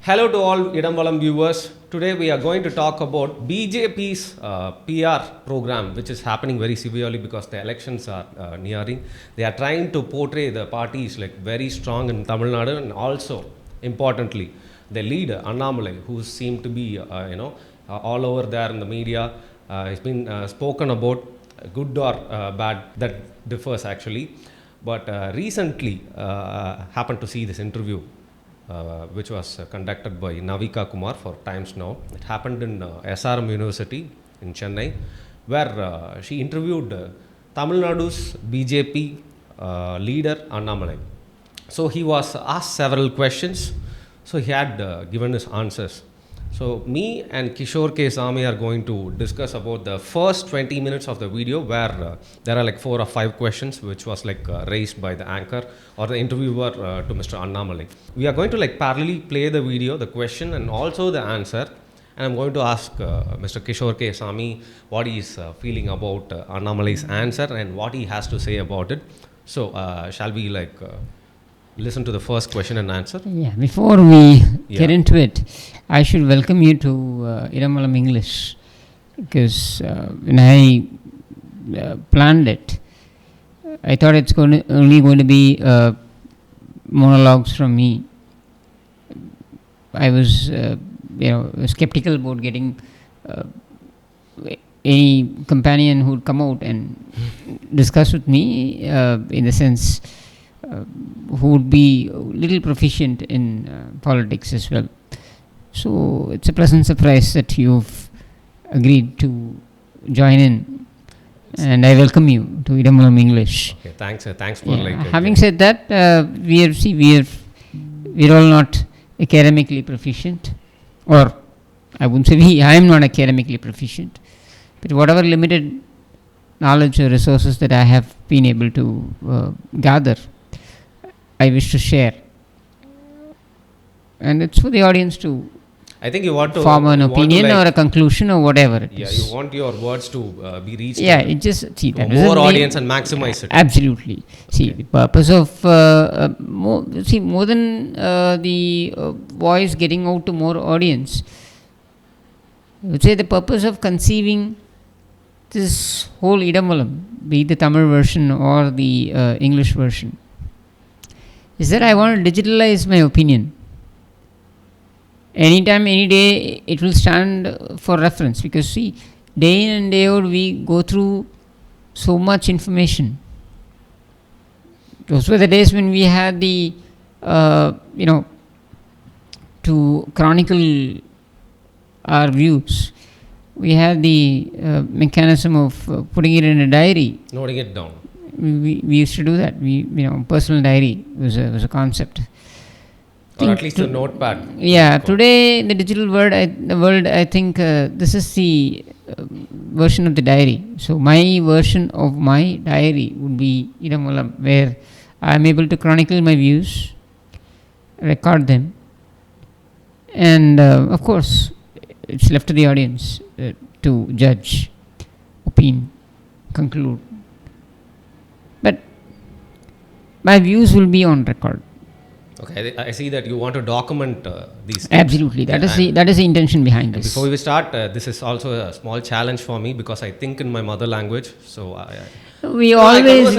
Hello to all Valam viewers. Today we are going to talk about BJP's PR program, which is happening very severely because the elections are nearing. They are trying to portray the parties like very strong in Tamil Nadu, and also importantly the leader Annamalai, who seemed to be all over there in the media. It's been spoken about, good or bad, that differs actually. But recently happened to see this interview which was conducted by Navika Kumar for Times Now. It happened in SRM University in Chennai, where she interviewed Tamil Nadu's BJP leader Annamalai. So he was asked several questions, so he had given his answers. So me and Kishore K. Sami are going to discuss about the first 20 minutes of the video, where there are like 4 or 5 questions which was like raised by the anchor or the interviewer to Mr. Annamalai. We are going to like parallelly play the video, the question and also the answer, and I'm going to ask Mr. Kishore K. Sami what he is feeling about Annamalai's answer and what he has to say about it. So shall we like listen to the first question and answer? Yeah, before we get into it, I should welcome you to Valam English, because when I planned it, I thought it's only going to be monologues from me. I was skeptical about getting any companion who would come out and discuss with me in the sense who would be a little proficient in politics as well. So it's a pleasant surprise that you've agreed to join in, and I welcome you to Valam English. Okay, thanks for having said that, we're all not academically proficient, or I wouldn't say I am not academically proficient, but whatever limited knowledge or resources that I have been able to gather, I wish to share, and it's for the audience to, I think you want to form an opinion or a conclusion or whatever it is. You want your words to be reached. It just that more audience and maximize it. Absolutely. See, the purpose of more than the voice getting out to more audience, I would say the purpose of conceiving this whole Valam, be it the Tamil version or the English version, is that I want to digitalize my opinion. Anytime, any day, it will stand for reference, because see, day in and day out we go through so much information. Those were the days when we had the to chronicle our views, we had the mechanism of putting it in a diary, noting it down. We used to do that. Personal diary was a concept. Or at least a notepad. Yeah, today in the digital world, I think this is the version of the diary. So my version of my diary would be Valam, where I am able to chronicle my views, record them, and of course, it's left to the audience to judge, opine, conclude. But my views will be on record. Okay, I see that you want to document these things. Absolutely, that is the intention behind this. Before we start, this is also a small challenge for me, because I think in my mother language. So we all do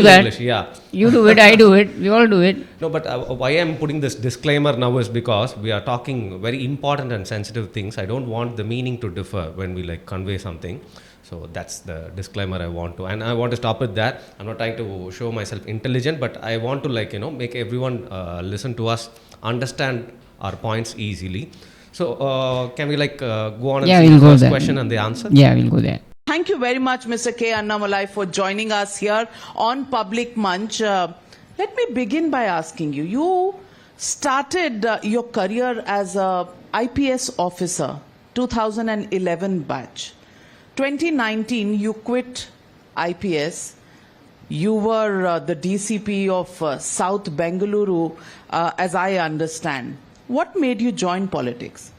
that. English, yeah. You do it, I do it, we all do it. No, but why I am putting this disclaimer now is because we are talking very important and sensitive things. I don't want the meaning to differ when we like convey something. So that's the disclaimer I want to, and I want to stop with that. I'm not trying to show myself intelligent, but I want to make everyone listen to us, understand our points easily. So can we go on and see the first question and the answer? Yeah, we'll go there. Thank you very much, Mr. K. Annamalai, for joining us here on Public Munch. Let me begin by asking you, you started your career as a IPS officer, 2011 batch. 2019, you quit IPS. You were the DCP of South Bengaluru, as I understand. What made you join politics?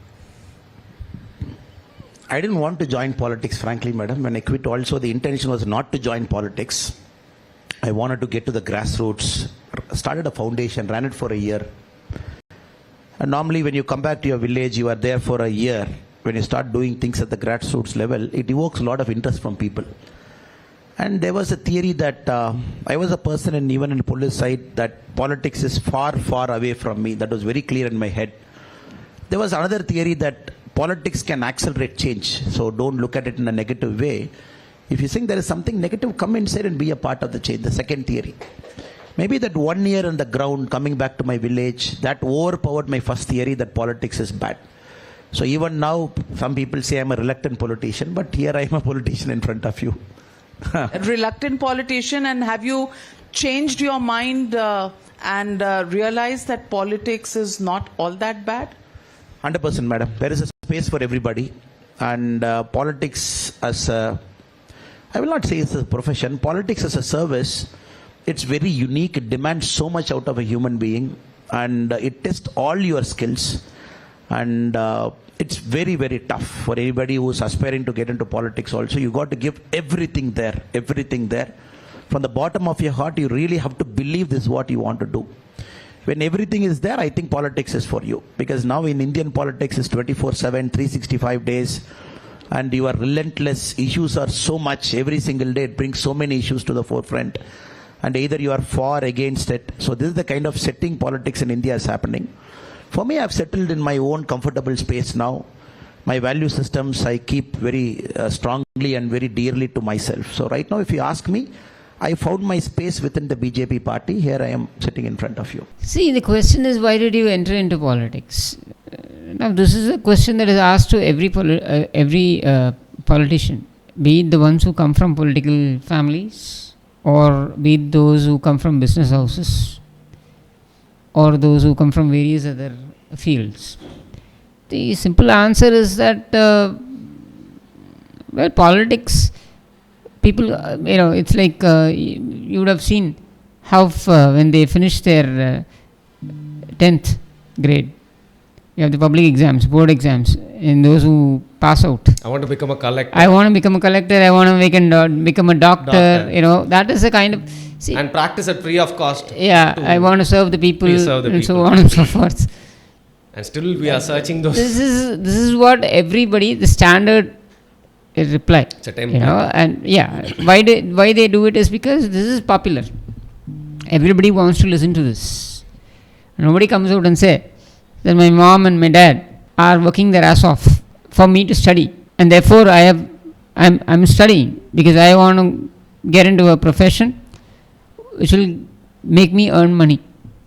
I didn't want to join politics, frankly, madam. When I quit also, the intention was not to join politics. I wanted to get to the grassroots, started a foundation, ran it for a year. And normally when you come back to your village, you are there for a year. When you start doing things at the grassroots level, it evokes a lot of interest from people. And there was a theory that I was a person, and even in the police side, that politics is far, far away from me. That was very clear in my head. There was another theory that politics can accelerate change. So don't look at it in a negative way. If you think there is something negative, come inside and be a part of the change. The second theory. Maybe that 1 year on the ground, coming back to my village, that overpowered my first theory that politics is bad. So even now, some people say I'm a reluctant politician, but here I am a politician in front of you. A reluctant politician, and have you changed your mind and realized that politics is not all that bad? 100%, madam. There is a space for everybody. And politics as a, I will not say it's a profession, politics as a service, it's very unique. It demands so much out of a human being, and it tests all your skills. And it's very, very tough for anybody who's aspiring to get into politics also. You got to give everything there, everything there. From the bottom of your heart, you really have to believe this is what you want to do. When everything is there, I think politics is for you. Because now in Indian politics, it's 24/7, 365 days. And your relentless issues are so much. Every single day, it brings so many issues to the forefront. And either you are for or against it. So this is the kind of setting politics in India is happening. For me, I've settled in my own comfortable space now. My value systems I keep very strongly and very dearly to myself. So right now, if you ask me, I found my space within the BJP party. Here I am sitting in front of you. See, the question is, why did you enter into politics? Now, this is a question that is asked to every politician, be it the ones who come from political families, or be it those who come from business houses, or those who come from various other fields. The simple answer is that, well, politics, people, it's like you would have seen how when they finish their 10th grade, you have the public exams, board exams, and those who pass out. I want to become a collector. I want to become a collector, I want to become a doctor. That is the kind of... See, and practice it free of cost. Yeah, I want to serve the people, and so on and so forth. And still we are searching those. This is what everybody, the standard reply. It's a template. And yeah, why they do it is because this is popular. Everybody wants to listen to this. Nobody comes out and say that my mom and my dad are working their ass off for me to study, and therefore I'm studying because I want to get into a profession which will make me earn money.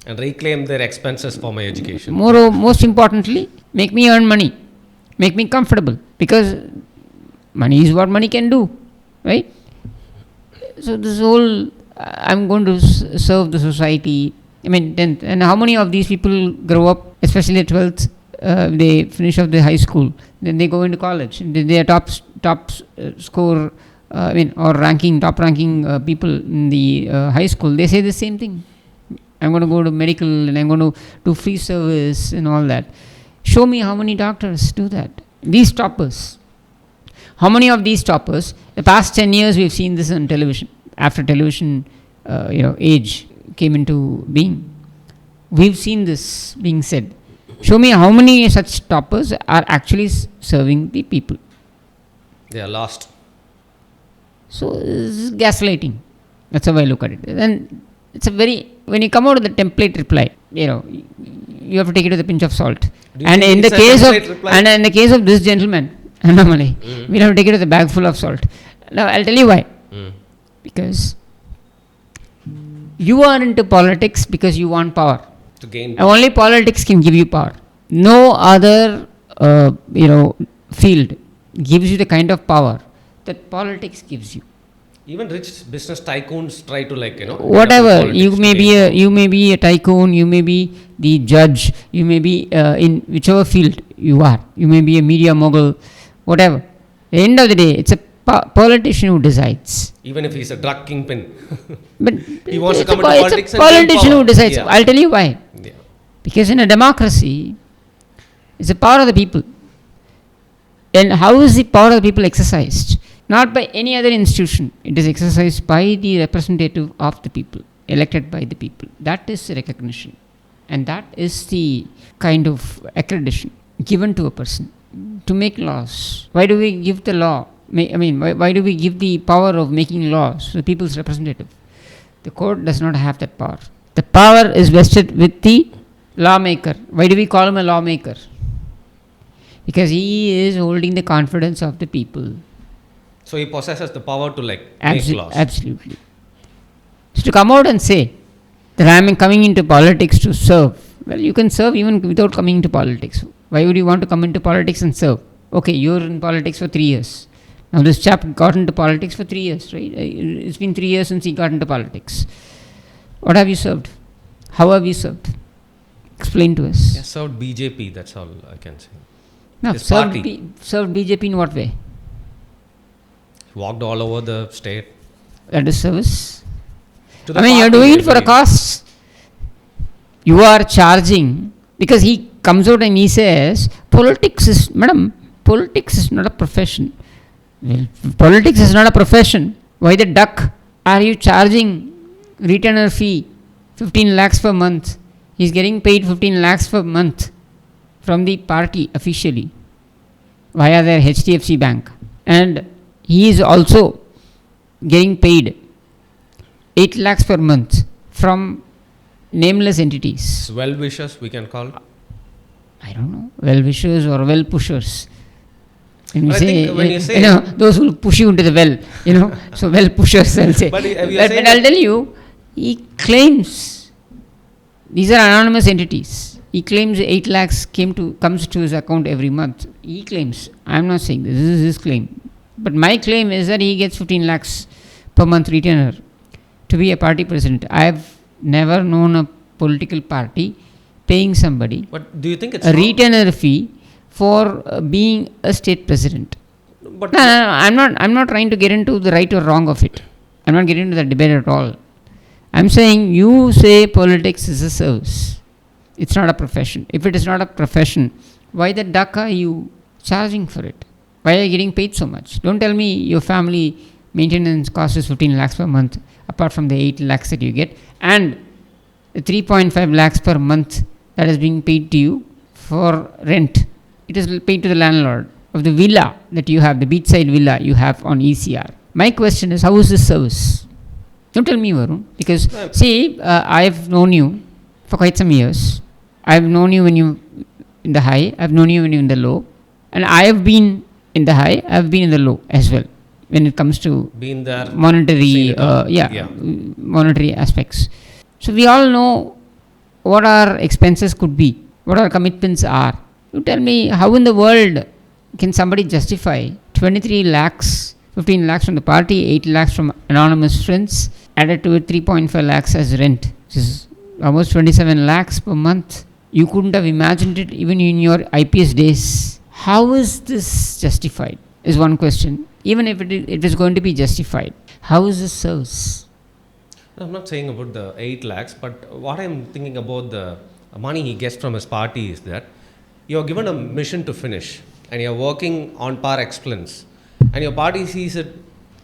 And reclaim their expenses for my education. Most importantly, make me earn money. Make me comfortable. Because money is what money can do. Right? So this whole, I'm going to serve the society. I mean, 10th. And how many of these people grow up, especially at 12th, they finish off the high school. Then they go into college. They are top score, or top ranking people in the high school. They say the same thing. I'm going to go to medical and I'm going to do free service and all that. Show me how many doctors do that. These toppers. How many of these toppers, the past 10 years we've seen this on television. After television, age came into being. We've seen this being said. Show me how many such toppers are actually serving the people. They are lost. So this is gaslighting. That's how I look at it. And it's when you come out with the template reply, you have to take it with a pinch of salt. And in the case of this gentleman, Annamalai, we'll have to take it with a bag full of salt. Now I'll tell you why. Because you are into politics because you want power. To gain power. Only politics can give you power. No other field gives you the kind of power that politics gives you. Even rich business tycoons try to whatever. You may be a tycoon, you may be the judge, you may be in whichever field you are. You may be a media mogul, whatever. At the end of the day, it's a politician who decides. Even if he's a drug kingpin. But he wants to come into politics. It's a politician who decides. Yeah. I'll tell you why. Yeah. Because in a democracy, it's the power of the people. And how is the power of the people exercised? Not by any other institution. It is exercised by the representative of the people, elected by the people. That is recognition. And that is the kind of accreditation given to a person to make laws. Why do we give the law? Why do we give the power of making laws to the people's representative? The court does not have that power. The power is vested with the lawmaker. Why do we call him a lawmaker? Because he is holding the confidence of the people. So he possesses the power to make laws. Absolutely. So to come out and say that I am coming into politics to serve, well, you can serve even without coming into politics. Why would you want to come into politics and serve? Okay, you're in politics for 3 years. Now this chap got into politics for 3 years, right? It's been 3 years since he got into politics. What have you served? How have you served? Explain to us. Yes, served BJP, that's all I can say. No, served BJP in what way? Walked all over the state. That is service. You're doing it for a cause. You are charging, because he comes out and he says, politics is not a profession. Well, politics is not a profession. Why the duck are you charging retainer fee 15 lakhs per month? He's getting paid 15 lakhs per month from the party officially via their HDFC bank, and he is also getting paid 8 lakhs per month from nameless entities. Well-wishers, we can call. I don't know, well-wishers or well-pushers. When you say, those who push you into the well, so well-pushers, I'll say. But I'll tell you, he claims, these are anonymous entities. He claims 8 lakhs comes to his account every month. He claims. I'm not saying this is his claim. But my claim is that he gets 15 lakhs per month retainer to be a party president. I've never known a political party paying somebody But do you think it's a retainer fee for being a state president. But No, I'm not trying to get into the right or wrong of it. I'm not getting into that debate at all. I'm saying you say politics is a service. It's not a profession. If it is not a profession, why the duck are you charging for it? Why are you getting paid so much? Don't tell me your family maintenance cost is 15 lakhs per month, apart from the 8 lakhs that you get, and the 3.5 lakhs per month that is being paid to you for rent. It is paid to the landlord of the villa that you have, the beachside villa you have on ECR. My question is, how is this service? Don't tell me, Varun, because see, I've known you for quite some years. I've known you when you in the high, I've known you when you're in the low, and I have been in the high, I've been in the low as well when it comes to being there, monetary monetary aspects. So we all know what our expenses could be, what our commitments are. You tell me, how in the world can somebody justify 23 lakhs, 15 lakhs from the party, 8 lakhs from anonymous friends, added to it 3.5 lakhs as rent, which is almost 27 lakhs per month. You couldn't have imagined it even in your IPS days. How is this justified is one question. Even if it is going to be justified, how is this service? I'm not saying about the 8 lakhs, but what I'm thinking about the money he gets from his party is that you're given a mission to finish and you're working on par excellence, and your party sees it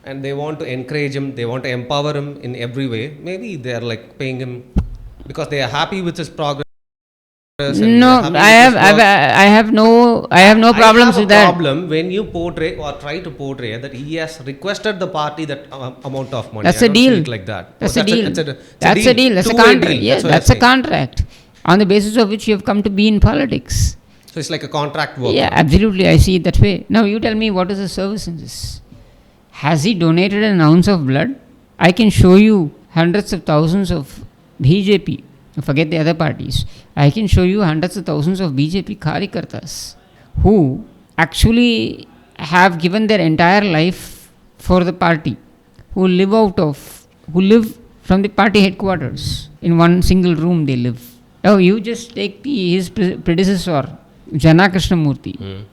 and they want to encourage him, they want to empower him in every way. Maybe they're like paying him because they are happy with his progress. No, I have no problems with that. I have a problem when you portray or try to portray that he has requested the party that amount of money. That's a deal. Like that. That's a deal. That's a deal. That's a contract. Yes, that's a contract on the basis of which you have come to be in politics. So it's like a contract work. Yeah, absolutely. I see it that way. Now you tell me, what is the service in this? Has he donated an ounce of blood? I can show you hundreds of thousands of BJP. Forget the other parties. I can show you hundreds of thousands of BJP Karyakartas who actually have given their entire life for the party, who live from the party headquarters. In one single room they live. Oh, you just take his predecessor, Jana Krishnamurthy.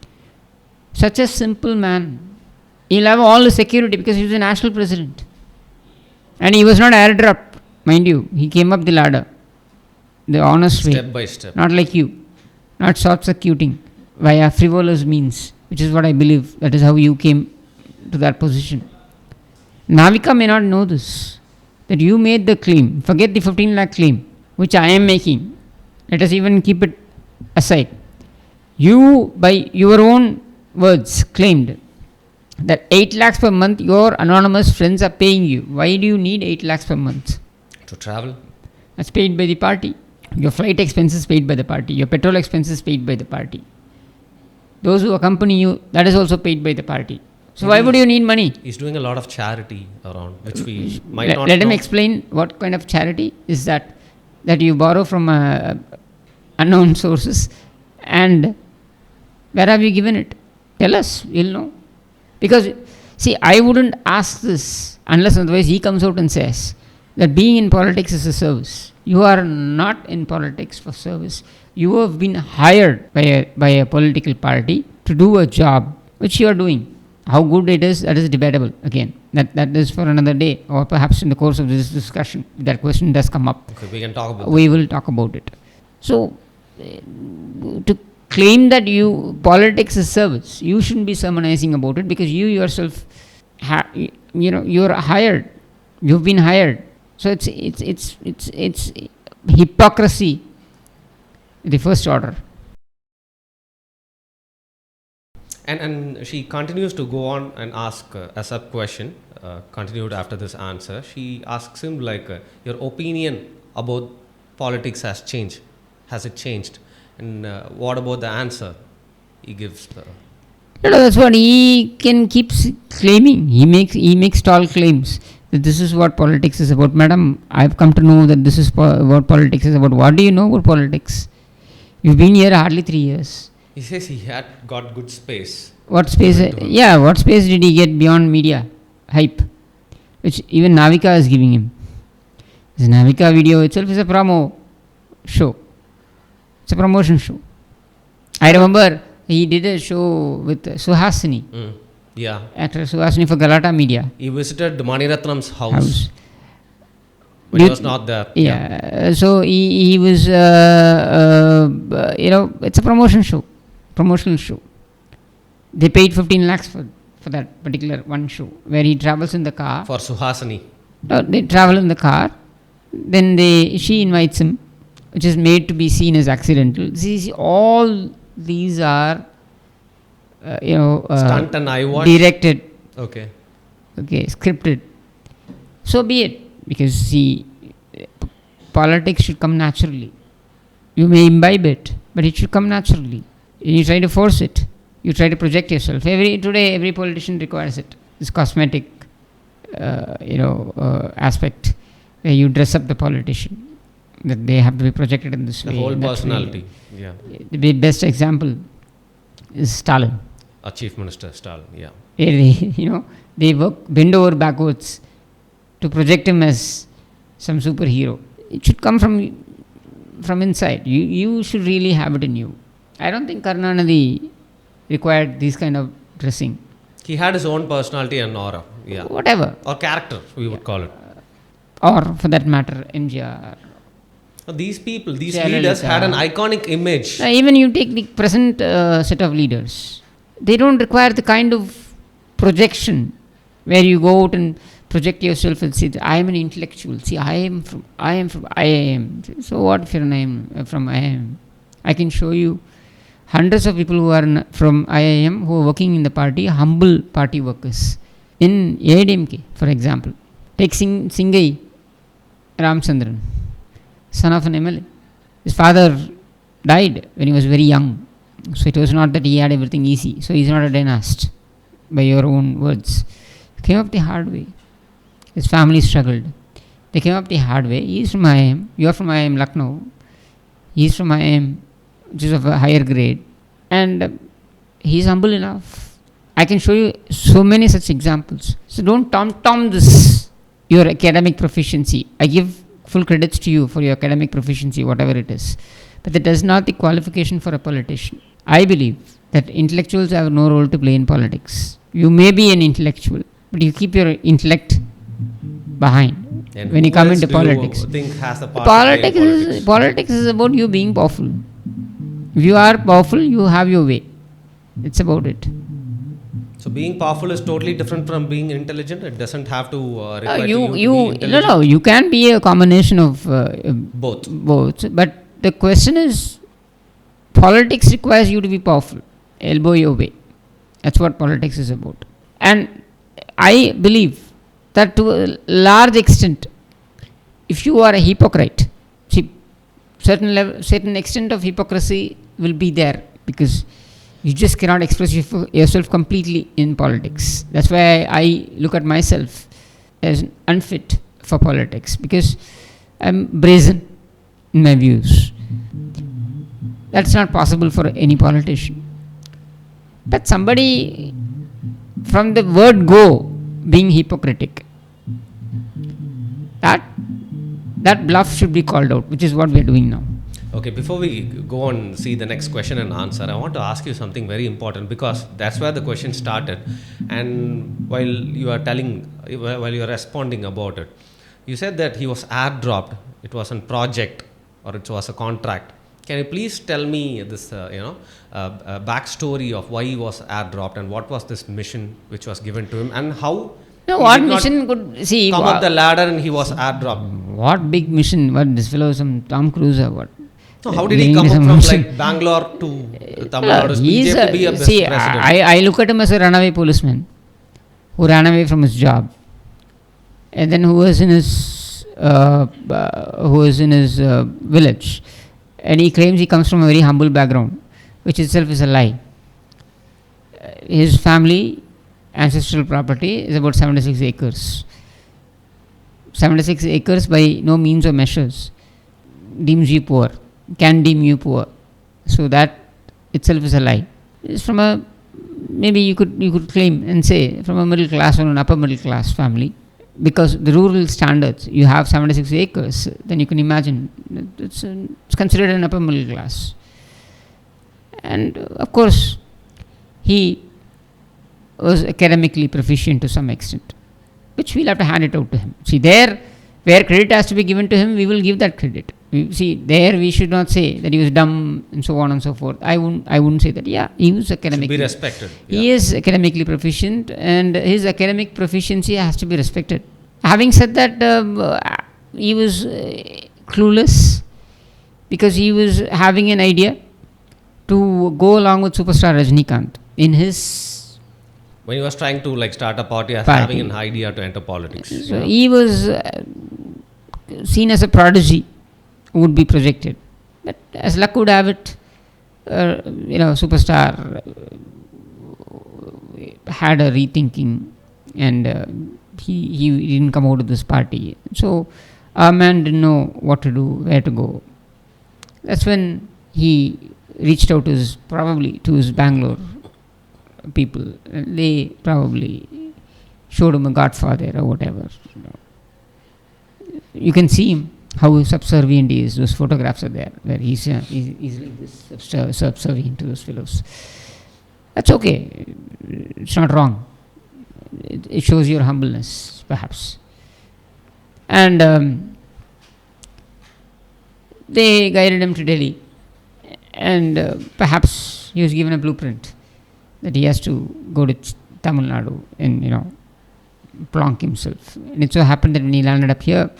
Such a simple man. He'll have all the security because he was a national president. And he was not aired up, mind you. He came up the ladder the honest way. Step by step. Not like you. Not short-circuiting via frivolous means, which is what I believe. That is how you came to that position. Navika may not know this. That you made the claim. Forget the 15 lakh claim, which I am making. Let us even keep it aside. You, by your own words, claimed that 8 lakhs per month your anonymous friends are paying you. Why do you need 8 lakhs per month? To travel. That's paid by the party. Your flight expenses paid by the party. Your petrol expenses paid by the party. Those who accompany you, that is also paid by the party. So why would you need money? He's doing a lot of charity around, which we might not Let him know. explain what kind of charity is that you borrow from unknown sources, and where have you given it? Tell us, we'll know. Because, see, I wouldn't ask this unless otherwise he comes out and says that being in politics is a service. You are not in politics for service. You have been hired by a political party to do a job which you are doing. How good it is, that is debatable again. That is for another day, or perhaps in the course of this discussion, if that question does come up. Okay, we can talk about We will talk about it. So, to claim that politics is service, you shouldn't be sermonizing about it, because you yourself, you're hired. You've been hired. So it's hypocrisy, the first order. And she continues to go on and ask a sub question, continued after this answer. She asks him like, your opinion about politics has changed. Has it changed? And what about the answer he gives? That's what he can keep claiming. He makes tall claims that this is what politics is about. Madam, I've come to know that this is what politics is about. What do you know about politics? You've been here hardly 3 years. He says he had got good space. What space? Yeah, what space did he get beyond media hype, which even Navika is giving him? This Navika video itself is a promo show. It's a promotion show. I remember he did a show with Suhasini, Yeah. actor Suhasini, for Galata Media. He visited Maniratnam's house. But he was not there. Yeah. So he was, it's a promotional show. They paid 15 lakhs for that particular one show, where he travels in the car. For Suhasini. No, they travel in the car. Then she invites him, which is made to be seen as accidental. See, all these are, Stunt and I watch. directed. Okay. Okay, scripted. So be it. Because, see, politics should come naturally. You may imbibe it, but it should come naturally. You try to force it. You try to project yourself. Today, every politician requires it. This cosmetic, aspect, where you dress up the politician, that they have to be projected in this way. The whole that personality. way. Yeah. The best example is Stalin. Our Chief Minister Stalin. Yeah. They bend over backwards to project him as some superhero. It should come from inside. You should really have it in you. I don't think Karunanidhi required this kind of dressing. He had his own personality and aura. Yeah. Whatever. Or character, we would call it. Or for that matter, MGR. These people, these Jayalalitha. leaders had an iconic image. Even you take the present set of leaders, they don't require the kind of projection where you go out and project yourself and say, I am an intellectual. See, I am from IIM. So what if you're from IIM? I can show you hundreds of people who are from IIM who are working in the party, humble party workers. In AIDMK, for example, take Singai Ramchandran, son of an MLA. His father died when he was very young. So it was not that he had everything easy. So he's not a dynast, by your own words. Came up the hard way. His family struggled. They came up the hard way. He is from IIM. You are from IIM Lucknow. He is from IIM, which is of a higher grade. And he is humble enough. I can show you so many such examples. So don't tom this, your academic proficiency. I give full credits to you for your academic proficiency, whatever it is. But that does not the qualification for a politician. I believe that intellectuals have no role to play in politics. You may be an intellectual, but you keep your intellect behind And when you who come else into do you politics. think has the part to play in Politics is about you being powerful. If you are powerful, you have your way. It's about it. So being powerful is totally different from being intelligent. It doesn't have to require You to be intelligent. you can be a combination of Both. both, but the question is, politics requires you to be powerful, elbow your way. That's what politics is about. And I believe that to a large extent, if you are a hypocrite, see, certain extent of hypocrisy will be there, because you just cannot express yourself completely in politics. That's why I look at myself as unfit for politics, because I'm brazen in my views. That's not possible for any politician. But somebody from the word go being hypocritic, that bluff should be called out, which is what we are doing now. Okay, before we go on see the next question and answer, I want to ask you something very important, because that's where the question started. And while you are responding about it, you said that he was airdropped. It was a project or it was a contract. Can you please tell me this, backstory of why he was airdropped and what was this mission which was given to him, and how? No, what mission could see? Come up the ladder and he was airdropped. What big mission? What, this fellow, some Tom Cruise or what? So how did he come up from like Bangalore to Tamil Nadu? BJP to be a best president? I look at him as a runaway policeman who ran away from his job, and then who was in his village, and he claims he comes from a very humble background, which itself is a lie. His family ancestral property is about 76 acres. 76 acres by no means or measures deems you poor, can deem you poor. So that itself is a lie. It's from a, maybe you could claim and say, from a middle class or an upper middle class family, because the rural standards, you have 76 acres, then you can imagine it's considered an upper middle class. And of course, he was academically proficient to some extent, which we'll have to hand it out to him. See, there, where credit has to be given to him, we will give that credit. There we should not say that he was dumb and so on and so forth. I wouldn't say that. Yeah, he was academically. Should be respected. Yeah. He is academically proficient, and his academic proficiency has to be respected. Having said that, he was clueless, because he was having an idea to go along with superstar Rajinikanth in his. When he was trying to start a party, as having an idea to enter politics. So he was seen as a prodigy who would be projected. But as luck would have it, superstar had a rethinking, and he didn't come out of this party. So our man didn't know what to do, where to go. That's when he reached out to his Bangalore people. They probably showed him a godfather or whatever. You can see him, how subservient he is. Those photographs are there, where he's like this, subservient to those fellows. That's okay. It's not wrong. It shows your humbleness, perhaps. And they guided him to Delhi, and perhaps he was given a blueprint that he has to go to Tamil Nadu and plonk himself. And it so happened that when he landed up here,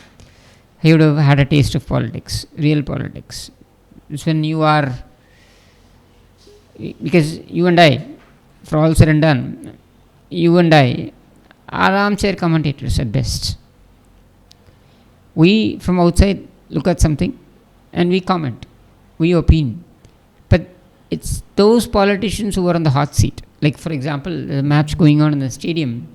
he would have had a taste of politics, real politics. It's when you are, because you and I, for all said and done, you and I are armchair commentators at best. We from outside look at something and we comment, we opine. But it's those politicians who are on the hot seat. Like, for example, the match going on in the stadium,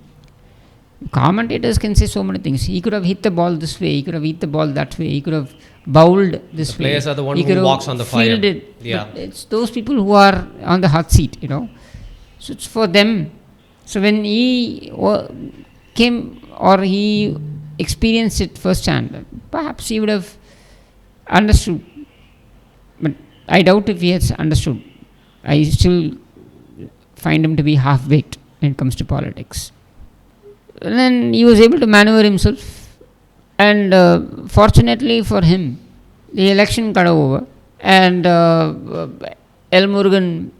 commentators can say so many things. He could have hit the ball this way, he could have hit the ball that way, he could have bowled this way. The players are the one who walks on the fire. Yeah. But it's those people who are on the hot seat, So it's for them. So when he came, or he experienced it firsthand, perhaps he would have understood. But I doubt if he has understood. I still find him to be half-baked when it comes to politics. And then he was able to maneuver himself, and fortunately for him, the election got over, and L. Murugan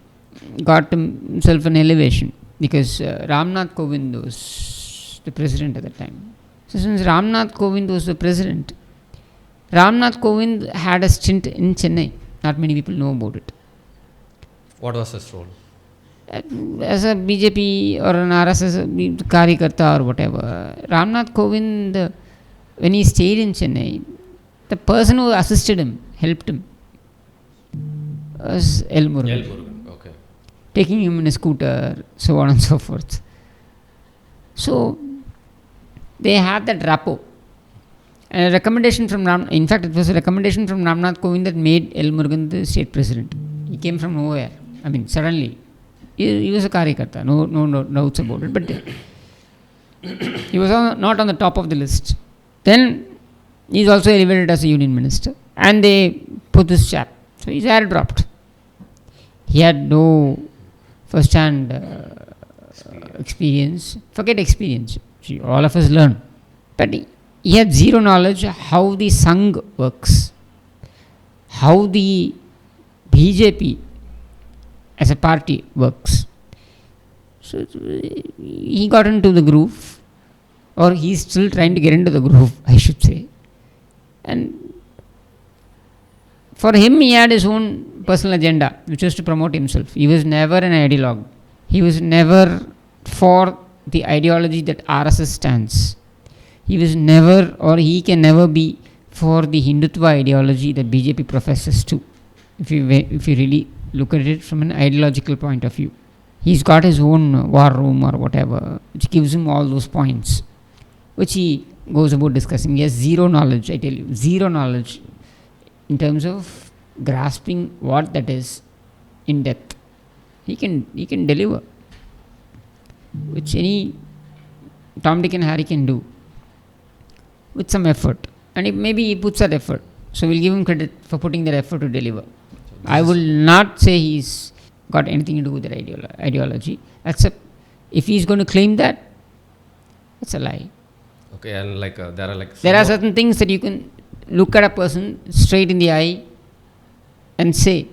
got himself an elevation, because Ramnath Kovind was the president at the time. So since Ramnath Kovind was the president, Ramnath Kovind had a stint in Chennai. Not many people know about it. What was his role? As a BJP or an RSS Karyakarta or whatever, Ramnath Kovind, when he stayed in Chennai, the person who assisted him, helped him, was L. Murugan. L. Murugan, okay. Taking him in a scooter, so on and so forth. So, they had that rapport. And a recommendation from in fact, it was a recommendation from Ramnath Kovind that made L. Murugan the state president. He came from nowhere. I mean, suddenly. He was a Karyakarta, no doubts about it. But he was not on the top of the list. Then he is also elevated as a union minister. And they put this chap. So his hair dropped. He had no first-hand experience. Forget experience. See, all of us learn. But he had zero knowledge how the Sangh works. How the BJP as a party works. So he got into the groove, or he's still trying to get into the groove, I should say. And for him, he had his own personal agenda, which was to promote himself. He was never an ideologue. He was never for the ideology that RSS stands. He was never, or he can never be for the Hindutva ideology that BJP professes to. If you really look at it from an ideological point of view. He's got his own war room or whatever, which gives him all those points, which he goes about discussing. He has zero knowledge, I tell you, zero knowledge in terms of grasping what that is in depth. He can deliver, which any Tom, Dick and Harry can do with some effort. And maybe he puts that effort. So we'll give him credit for putting that effort to deliver. I will not say he's got anything to do with that ideology, except if he's going to claim that, it's a lie. Okay, and there are certain things that you can look at a person straight in the eye and say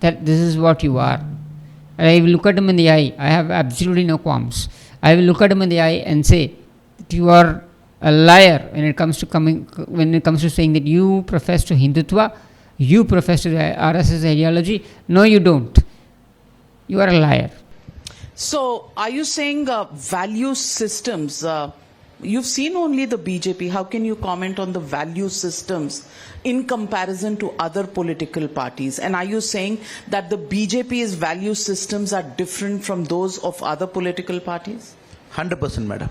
that this is what you are. And I will look at him in the eye. I have absolutely no qualms. I will look at him in the eye and say that you are a liar when it comes to saying that you profess to Hindutva. You profess to the RSS ideology. No, you don't. You are a liar. So, are you saying value systems? You've seen only the BJP. How can you comment on the value systems in comparison to other political parties? And are you saying that the BJP's value systems are different from those of other political parties? 100%, madam.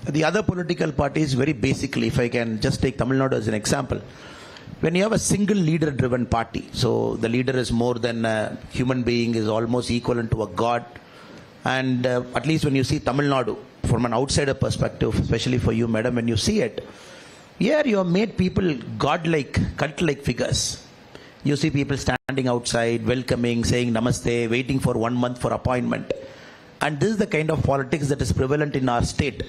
The other political parties, very basically, if I can just take Tamil Nadu as an example, when you have a single leader-driven party, so the leader is more than a human being, is almost equivalent to a god, and at least when you see Tamil Nadu, from an outsider perspective, especially for you, madam, when you see it, here you have made people god-like, cult-like figures. You see people standing outside, welcoming, saying namaste, waiting for 1 month for appointment. And this is the kind of politics that is prevalent in our state.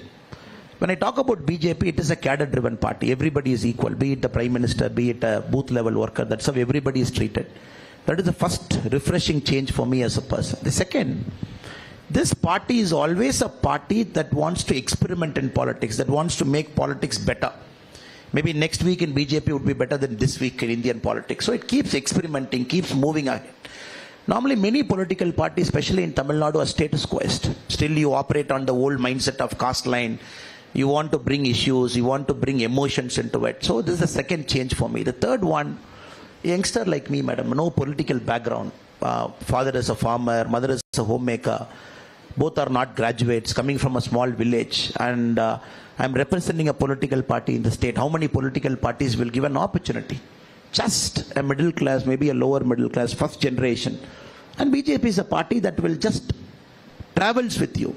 When I talk about BJP, it is a cadre-driven party. Everybody is equal, be it the Prime Minister, be it a booth-level worker. That's how everybody is treated. That is the first refreshing change for me as a person. The second, this party is always a party that wants to experiment in politics, that wants to make politics better. Maybe next week in BJP would be better than this week in Indian politics. So it keeps experimenting, keeps moving ahead. Normally, many political parties, especially in Tamil Nadu, are status quoist. Still, you operate on the old mindset of caste line. You want to bring issues, you want to bring emotions into it. So this is the second change for me. The third one, a youngster like me, madam, no political background. Father is a farmer, mother is a homemaker. Both are not graduates, coming from a small village. And I'm representing a political party in the state. How many political parties will give an opportunity? Just a middle class, maybe a lower middle class, first generation. And BJP is a party that will just travels with you.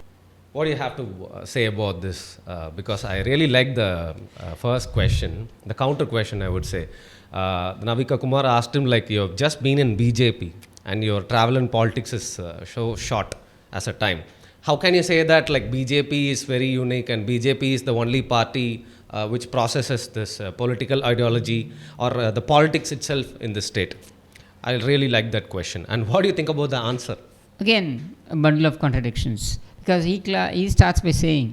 What do you have to say about this? Because I really like the first question, the counter question, I would say. Navika Kumar asked him, like, you have just been in BJP and your travel in politics is so short as a time. How can you say that, like, BJP is very unique and BJP is the only party which processes this political ideology or the politics itself in the state? I really like that question. And what do you think about the answer? Again, a bundle of contradictions. because he starts by saying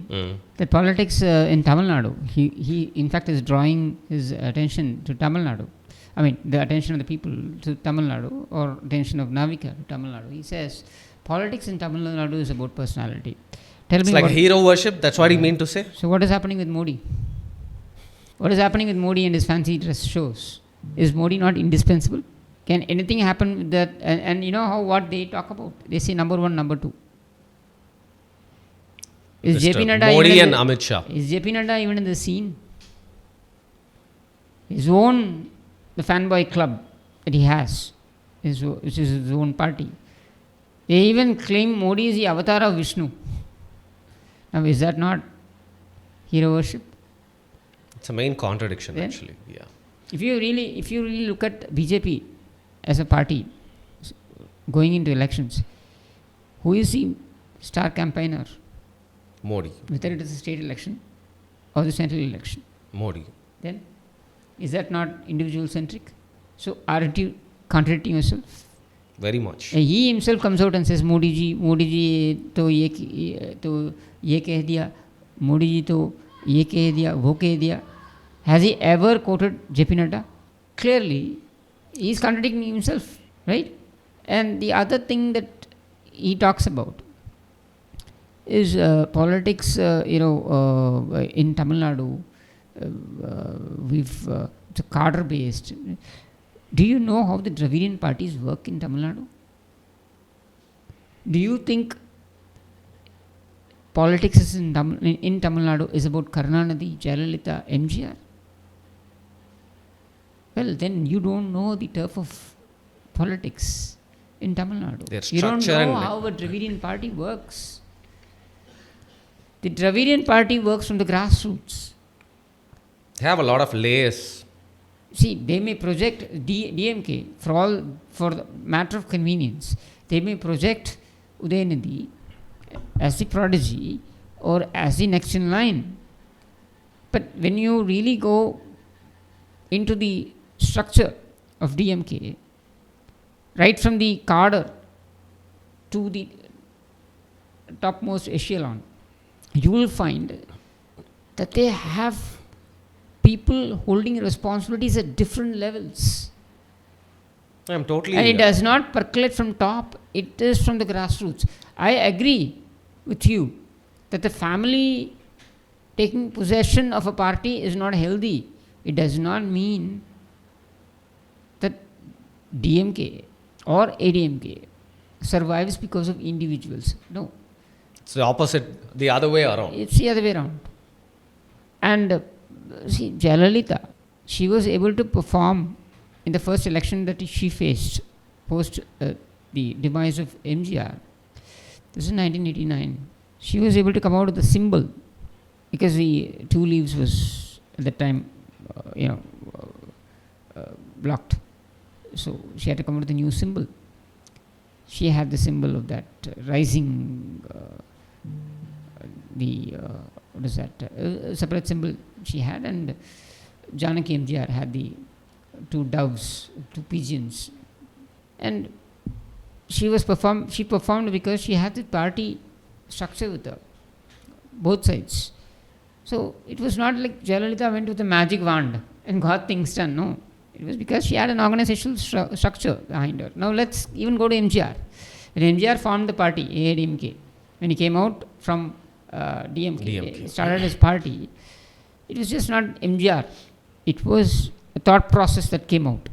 that politics in Tamil Nadu, he in fact is drawing his attention to Tamil Nadu. I mean, the attention of the people to Tamil Nadu, or attention of Navika to Tamil Nadu. He says, politics in Tamil Nadu is about personality. Tell It's me like what, hero worship, that's what he meant to say. so what is happening with Modi? What is happening with Modi and his fancy dress shows? Is Modi not indispensable? Can anything happen with that? And you know how what they talk about? They say number one, number two. Is Mr. JP Nadda Modi even in and the, Amit Shah. is JP Nadda even in the scene? His own, the fanboy club that he has, which is his own party. They even claim Modi is the avatar of Vishnu. Now, is that not hero worship? It's a main contradiction, Then- actually. Yeah. If you really look at BJP as a party going into elections, who is the star campaigner? Modi. Whether it is a state election or the central election, Modi. then is that not individual centric? So aren't you contradicting yourself? Very much. He himself comes out and says, Modi ji to ye keh diya, Modi ji to ye keh diya, wo keh diya. Has he ever quoted JP Nadda? Clearly, he is contradicting himself, right? And the other thing that he talks about is politics, in Tamil Nadu, it's cadre based. Do you know how the Dravidian parties work in Tamil Nadu? Do you think politics is in Tamil Nadu is about Karunanidhi, Jayalalitha, MGR? Well, then you don't know the turf of politics in Tamil Nadu. Their You don't structure know and- how a Dravidian party works. The Dravidian party works from the grassroots. They have a lot of layers. See, they may project DMK for the matter of convenience. They may project Udayanidhi as the prodigy or as the next in line. But when you really go into the structure of DMK, right from the cadre to the topmost echelon, you will find that they have people holding responsibilities at different levels. I'm totally. And it does not percolate from top, it is from the grassroots. I agree with you that the family taking possession of a party is not healthy. It does not mean that DMK or ADMK survives because of individuals. No, It's the opposite, the other way around. it's the other way around. And see, Jayalalitha, she was able to perform in the first election that she faced post the demise of MGR. This is 1989. She was able to come out with a symbol because the two leaves was at that time, blocked. So she had to come out with a new symbol. She had the symbol of that rising, what is that? Separate symbol she had, and Janaki MGR had the two doves, two pigeons, and she performed because she had the party structure with her, both sides. So it was not like Jayalalitha went with a magic wand and got things done. No, it was because she had an organizational structure behind her. Now let's even go to MGR. When MGR formed the party, AADMK, when he came out from DMK, started his party, it was just not MGR. It was a thought process that came out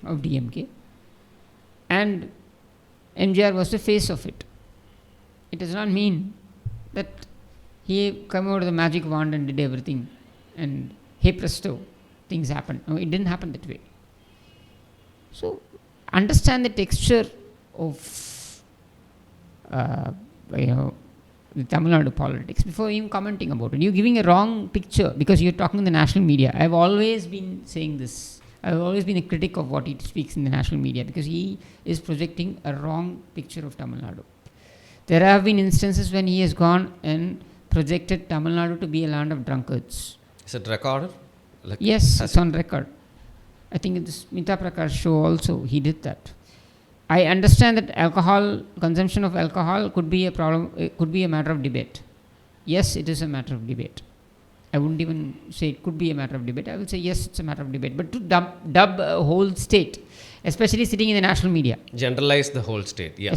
of DMK, and MGR was the face of it. It does not mean that he came out with a magic wand and did everything, and hey presto, things happened. No, it didn't happen that way. So understand the texture of the Tamil Nadu politics before even commenting about it. You're giving a wrong picture because you're talking in the national media. I've always been saying this. I've always been a critic of what he speaks in the national media because he is projecting a wrong picture of Tamil Nadu. There have been instances when he has gone and projected Tamil Nadu to be a land of drunkards. Is it recorded? Yes, it's on record. I think in this Smita Prakash show also he did that. I understand that consumption of alcohol could be a problem, it could be a matter of debate. Yes, it is a matter of debate. I wouldn't even say it could be a matter of debate. I will say yes, it's a matter of debate. But to dub a whole state, especially sitting in the national media, Generalize the whole state. Yeah.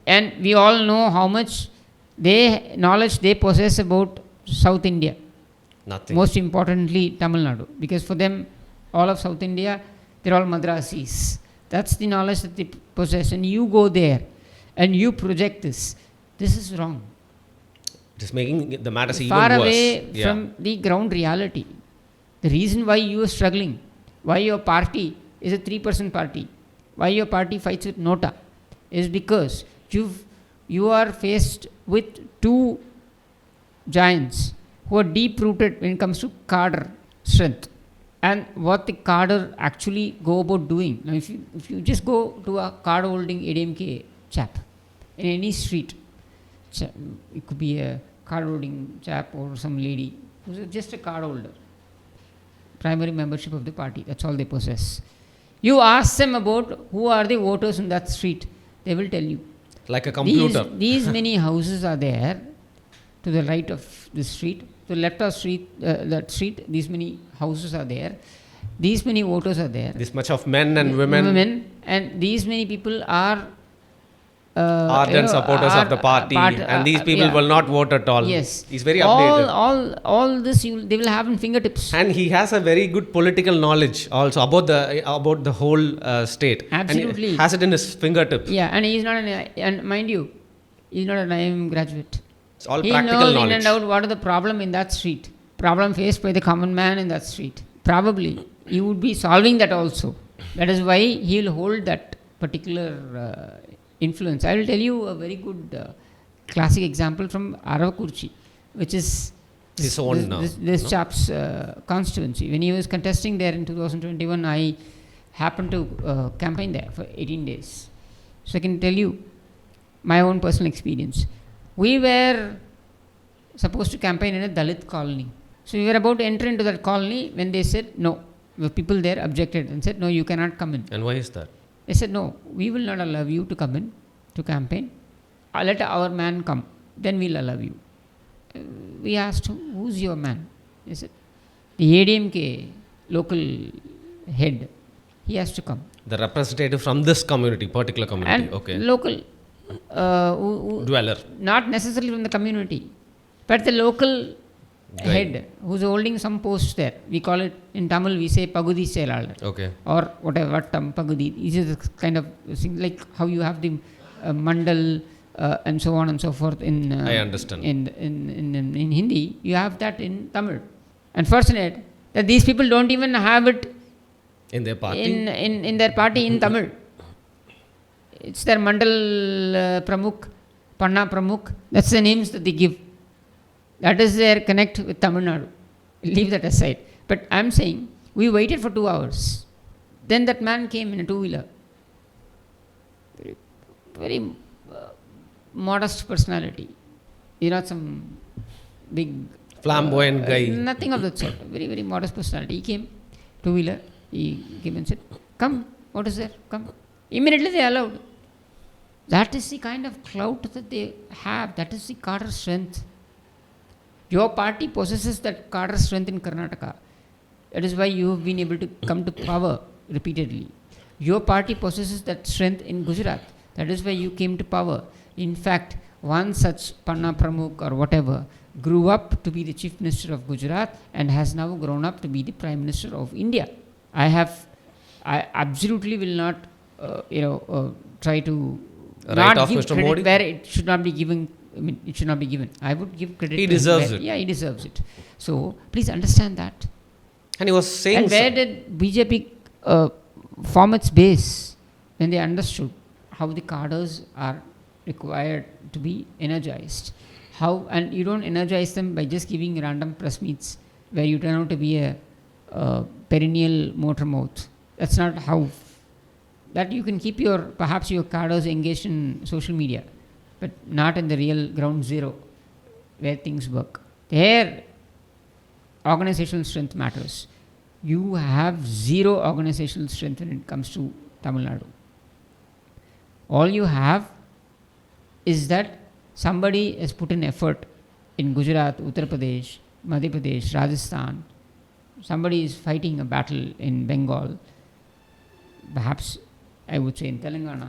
and we all know how much knowledge they possess about South India. Nothing. Most importantly, Tamil Nadu, because for them, all of South India, they're all Madrasis. That's the knowledge that they possess, and you go there and you project this. This is wrong. Just making the matters even Far worse. away Yeah. from the ground reality. The reason why you are struggling, why your party is a 3% party, why your party fights with Nota, is because you are faced with two giants who are deep rooted when it comes to cadre strength and what the cadre actually go about doing. Now, if you just go to a card holding ADMK chap in any street, it could be a card holding chap or some lady who's just a card holder, primary membership of the party, that's all they possess. You ask them about who are the voters in that street, they will tell you. Like a computer. These many houses are there to the right of the street, to the left of that street, these many houses are there, these many voters are there. This much of men and women. And these many people are ardent supporters of the party, and these people will not vote at all. Yes. He's very updated. All this they will have in fingertips. And he has a very good political knowledge also about the whole state. Absolutely. And he has it in his fingertips. Yeah, and he's not and mind you, he's not an IIM graduate. It's all He practical knows knowledge. in and out what are the problem in that street, problem faced by the common man in that street. Probably he would be solving that also. That is why he will hold that particular influence. I will tell you a very good classic example from Aravakurchi, which is his own this chap's constituency. When he was contesting there in 2021, I happened to campaign there for 18 days. So I can tell you my own personal experience. We were supposed to campaign in a Dalit colony. So we were about to enter into that colony when they said no. The people there objected and said, no, you cannot come in. And why is that? They said, no, we will not allow you to come in to campaign. Let our man come, then we'll allow you. We asked, who's your man? They said, the ADMK local head, he has to come. The representative from this community, particular community. And okay. local Dweller. not necessarily from the community, but the local head who's holding some post there. We call it, in Tamil we say Pagudi Selalar. Okay. Or whatever, Pagudi. This is a kind of thing like how you have the mandal and so on and so forth in I understand. In Hindi, you have that in Tamil. Unfortunate that these people don't even have it in their party. In their party in Tamil. It's their mandal pramukh, panna pramukh. That's the names that they give. That is their connect with Tamil Nadu. Leave that aside. But I'm saying, we waited for 2 hours. Then that man came in a two-wheeler. Very modest personality. He's not some big flamboyant guy. Nothing of that sort. Very, very modest personality. He came, two-wheeler. He came and said, come, what is there? Come. Immediately they allowed. That is the kind of clout that they have. That is the cadre strength. Your party possesses that cadre strength in Karnataka. That is why you have been able to come to power repeatedly. Your party possesses that strength in Gujarat. That is why you came to power. In fact, one such Panna Pramukh or whatever grew up to be the Chief Minister of Gujarat and has now grown up to be the Prime Minister of India. I absolutely will not, try to Right not give Mr. credit Modi? where it should not be given. I mean, it should not be given. I would give credit. He deserves it. Yeah, he deserves it. So please understand that. And he was saying. And where did BJP form its base when they understood how the cadres are required to be energized? How, and you don't energize them by just giving random press meets where you turn out to be a perennial motor mouth. That's not how. That you can keep perhaps your cadres engaged in social media, but not in the real ground zero where things work. There, organizational strength matters. You have zero organizational strength when it comes to Tamil Nadu. All you have is that somebody has put in effort in Gujarat, Uttar Pradesh, Madhya Pradesh, Rajasthan. Somebody is fighting a battle in Bengal, perhaps I would say in Telangana,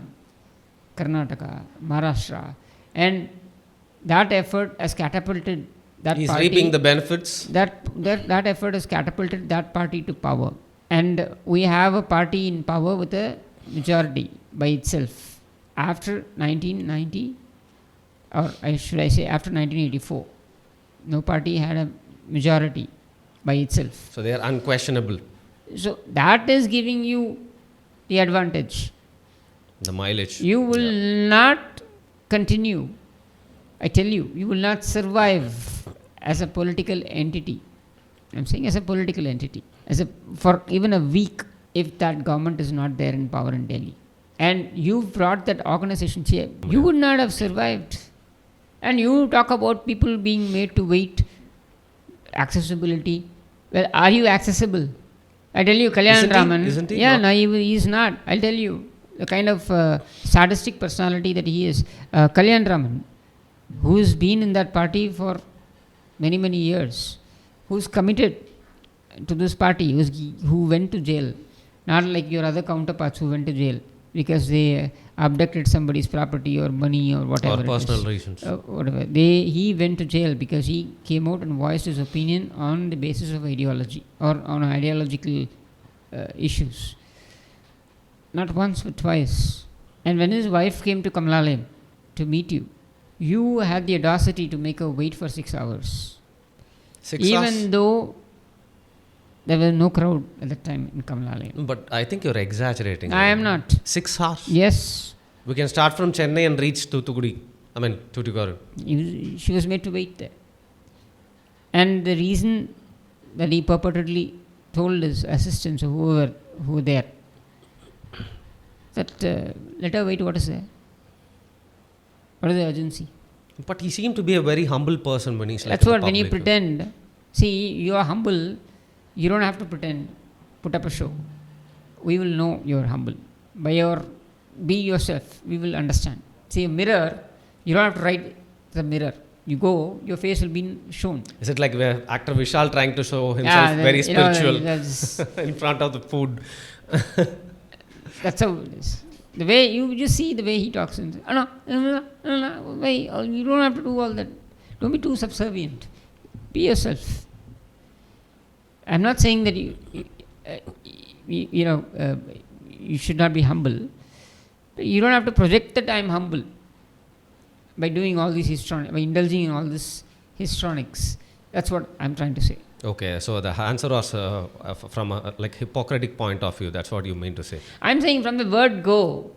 Karnataka, Maharashtra, and that effort has catapulted that He's party. reaping the benefits. That effort has catapulted that party to power. And we have a party in power with a majority by itself. After 1990, or should I say after 1984, no party had a majority by itself. So they are unquestionable. So that is giving you the advantage. The mileage. You will not continue. I tell you, you will not survive as a political entity. I'm saying as a political entity, for even a week, if that government is not there in power in Delhi. And you brought that organization here, you would not have survived. And you talk about people being made to wait, accessibility. Well, are you accessible? I tell you, Kalyan Raman. Isn't he? Yeah, no, he is not. I'll tell you, the kind of sadistic personality that he is. Kalyan Raman, who's been in that party for many, many years, who's committed to this party, who went to jail, not like your other counterparts who went to jail because they abducted somebody's property or money or whatever. Or personal reasons. Whatever. He went to jail because he came out and voiced his opinion on the basis of ideology or on ideological issues. Not once but twice. And when his wife came to Kamalalayam to meet you, you had the audacity to make her wait for 6 hours. 6 hours? Even though there was no crowd at that time in Kamalalayam. But I think you're exaggerating. I am not. 6 hours? Yes. We can start from Chennai and reach Tuticorin. She was made to wait there. And the reason that he purportedly told his assistants or whoever who were there that let her wait, what is there? What is the urgency? But he seemed to be a very humble person when he's like. That's what, when you pretend, see, you are humble, you don't have to pretend, put up a show. We will know you're humble. Be yourself, we will understand. See, a mirror, you don't have to write the mirror. You go, your face will be shown. Is it like actor Vishal trying to show himself very spiritual in front of the food? That's how it is. The way you just see the way he talks. You don't have to do all that. Don't be too subservient. Be yourself. I'm not saying that you should not be humble. But you don't have to project that I'm humble by doing all these by indulging in all this histrionics. That's what I'm trying to say. Okay, so the answer was from a Hippocratic point of view. That's what you mean to say. I'm saying from the word go,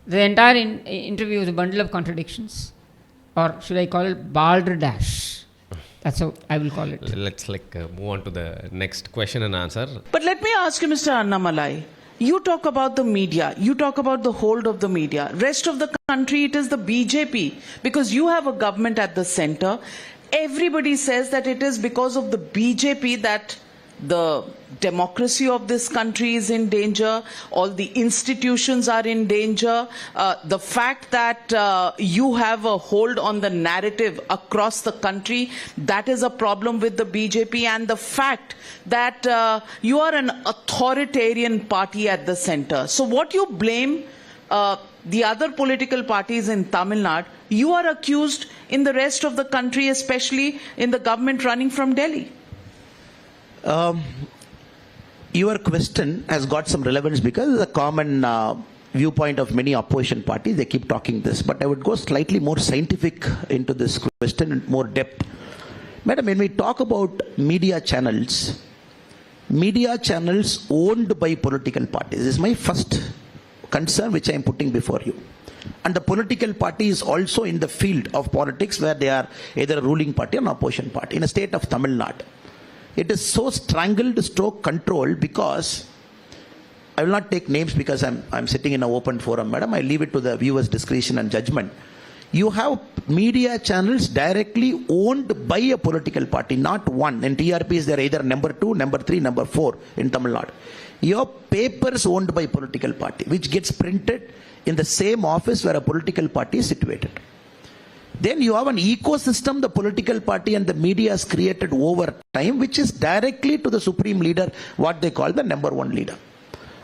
the entire interview is a bundle of contradictions, or should I call it balderdash? That's how I will call it. Let's move on to the next question and answer. But let me ask you, Mr. Annamalai. You talk about the media. You talk about the hold of the media. Rest of the country, it is the BJP, because you have a government at the center. Everybody says that it is because of the BJP that the democracy of this country is in danger, all the institutions are in danger, the fact that you have a hold on the narrative across the country, that is a problem with the BJP, and the fact that you are an authoritarian party at the center. So what you blame the other political parties in Tamil Nadu, you are accused in the rest of the country, especially in the government running from Delhi. Your question has got some relevance because the common viewpoint of many opposition parties, they keep talking this. But I would go slightly more scientific into this question and more depth. Madam, when we talk about media channels owned by political parties is my first concern which I am putting before you. And the political party is also in the field of politics where they are either a ruling party or an opposition party in a state of Tamil Nadu. It is so strangled, stroke controlled because I will not take names because I'm sitting in an open forum, madam. I leave it to the viewers' discretion and judgment. You have media channels directly owned by a political party, not one. In TRPs, they are either number 2, number 3, number 4 in Tamil Nadu. Your papers owned by political party, which gets printed in the same office where a political party is situated. Then you have an ecosystem the political party and the media has created over time, which is directly to the supreme leader, what they call the number one leader.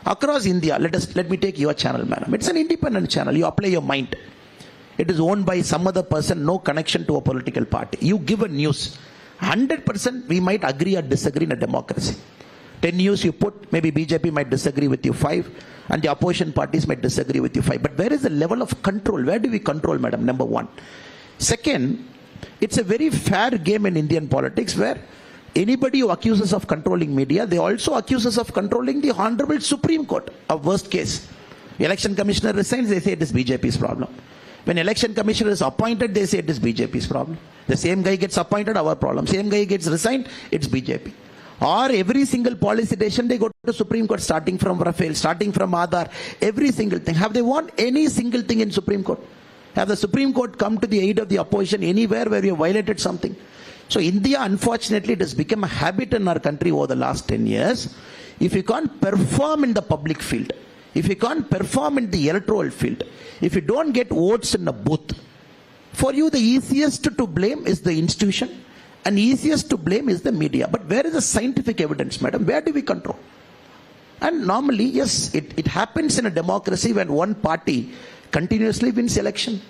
Across India, let me take your channel, madam. It's an independent channel. You apply your mind. It is owned by some other person, no connection to a political party. You give a news. 100% we might agree or disagree in a democracy. 10 news you put, maybe BJP might disagree with you 5, and the opposition parties might disagree with you 5. But where is the level of control? Where do we control, madam? Number one. Second, it's a very fair game in Indian politics where anybody who accuses of controlling media, they also accuse us of controlling the Honorable Supreme Court, a worst case. Election commissioner resigns, they say it is BJP's problem. When election commissioner is appointed, they say it is BJP's problem. The same guy gets appointed, our problem. Same guy gets resigned, it's BJP. Or every single policy decision, they go to Supreme Court, starting from Rafale, starting from Aadhaar, every single thing. Have they won any single thing in Supreme Court? Have the Supreme Court come to the aid of the opposition anywhere where we have violated something? So India, unfortunately, it has become a habit in our country over the last 10 years. If you can't perform in the public field, if you can't perform in the electoral field, if you don't get votes in a booth, for you the easiest to blame is the institution and easiest to blame is the media. But where is the scientific evidence, madam? Where do we control? And normally, yes, it happens in a democracy when one party continuously wins election.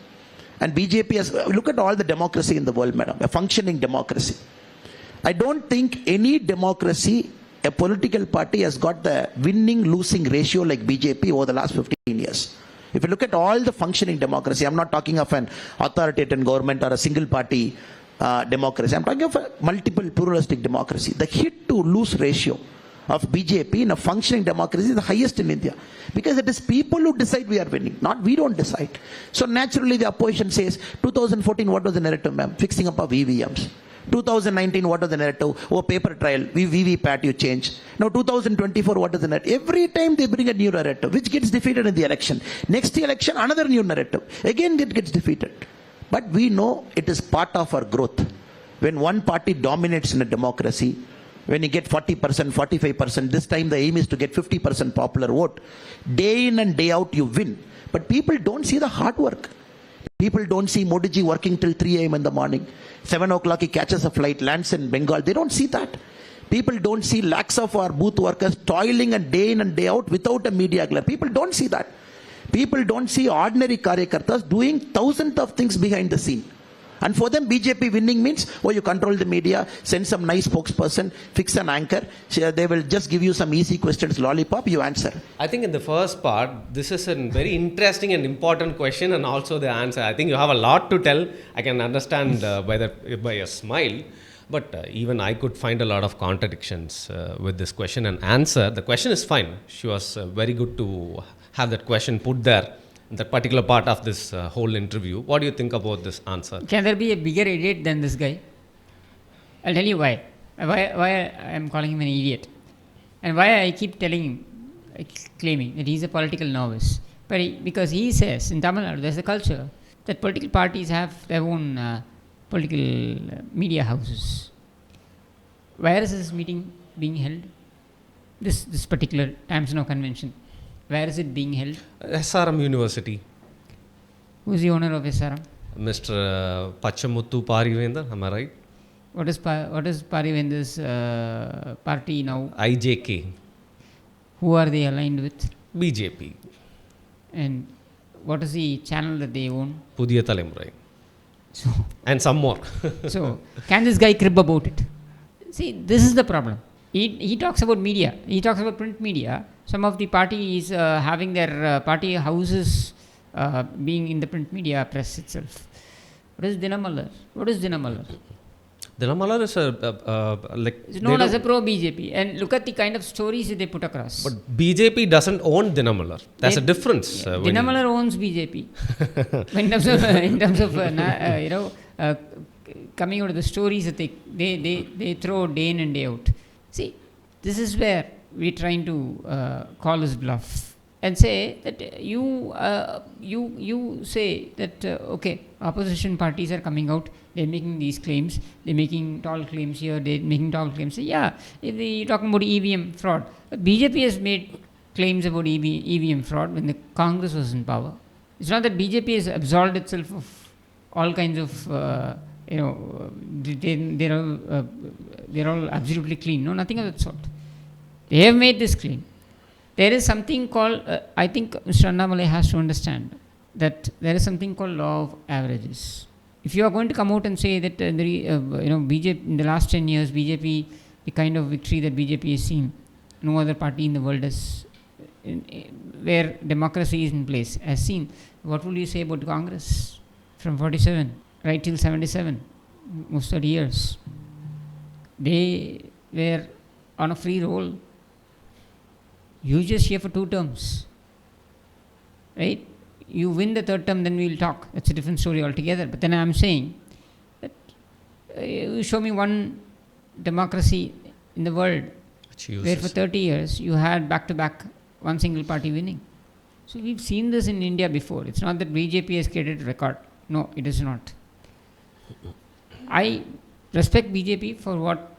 And BJP has, look at all the democracy in the world, madam, a functioning democracy. I don't think any democracy, a political party has got the winning-losing ratio like BJP over the last 15 years. If you look at all the functioning democracy, I'm not talking of an authoritarian government or a single party democracy. I'm talking of a multiple pluralistic democracy. The hit-to-lose ratio of BJP in a functioning democracy is the highest in India. Because it is people who decide we are winning, not we don't decide. So naturally the opposition says, 2014 what was the narrative, ma'am? Fixing up of EVMs. 2019 what was the narrative? Oh, paper trial, VVPAT you change. Now 2024 what is the narrative? Every time they bring a new narrative, which gets defeated in the election. Next election another new narrative. Again it gets defeated. But we know it is part of our growth. When one party dominates in a democracy, when you get 40%, 45%, this time the aim is to get 50% popular vote. Day in and day out you win. But people don't see the hard work. People don't see Modi ji working till 3 a.m. in the morning. 7 o'clock he catches a flight, lands in Bengal. They don't see that. People don't see lakhs of our booth workers toiling and day in and day out without a media glare. People don't see that. People don't see ordinary karyakartas doing thousands of things behind the scene. And for them, BJP winning means, oh, you control the media, send some nice spokesperson, fix an anchor, they will just give you some easy questions, lollipop, you answer. I think in the first part, this is a very interesting and important question and also the answer. I think you have a lot to tell. I can understand by a smile. But even I could find a lot of contradictions with this question and answer. The question is fine. She was very good to have that question put there. That particular part of this whole interview. What do you think about this answer? Can there be a bigger idiot than this guy? I'll tell you why. Why I am calling him an idiot. And why I keep claiming that he's a political novice. Because he says, in Tamil Nadu, there's a culture that political parties have their own political media houses. Where is this meeting being held? This particular Times Now convention. Where is it being held? SRM University. Who is the owner of SRM? Mr. Pachamuthu Parivendar, am I right? What is Parivendar's party now? IJK. Who are they aligned with? BJP. And what is the channel that they own? Pudhiya Thalamurai. So, and some more. So, can this guy crib about it? See, this is the problem. He talks about media. He talks about print media. Some of the parties having their party houses being in the print media press itself. What is Dinamalar? Dinamalar is it's known as a pro-BJP. And look at the kind of stories that they put across. But BJP doesn't own Dinamalar. That's a difference. Dinamalar owns BJP. in terms of coming out of the stories that they throw day in and day out. See, this is where we're trying to call his bluff and say that you say that okay, opposition parties are coming out, they're making these claims, they're making tall claims here, they're making tall claims. Yeah, if you're talking about EVM fraud. BJP has made claims about EVM fraud when the Congress was in power. It's not that BJP has absolved itself of all kinds of, they're all absolutely clean. No, nothing of that sort. They have made this clean. There is something called, I think Mr. Annamalai has to understand that there is something called law of averages. If you are going to come out and say that BJP in the last 10 years, BJP, the kind of victory that BJP has seen, no other party in the world has, where democracy is in place, has seen. What will you say about Congress from 47 right till 77, most 30 years? They were on a free roll. You just here for 2 terms, right? You win the 3rd term, then we will talk. That's a different story altogether. But then I am saying that you show me one democracy in the world where for 30 years you had back-to-back one single party winning. So we've seen this in India before. It's not that BJP has created a record. No, it is not. I respect BJP for what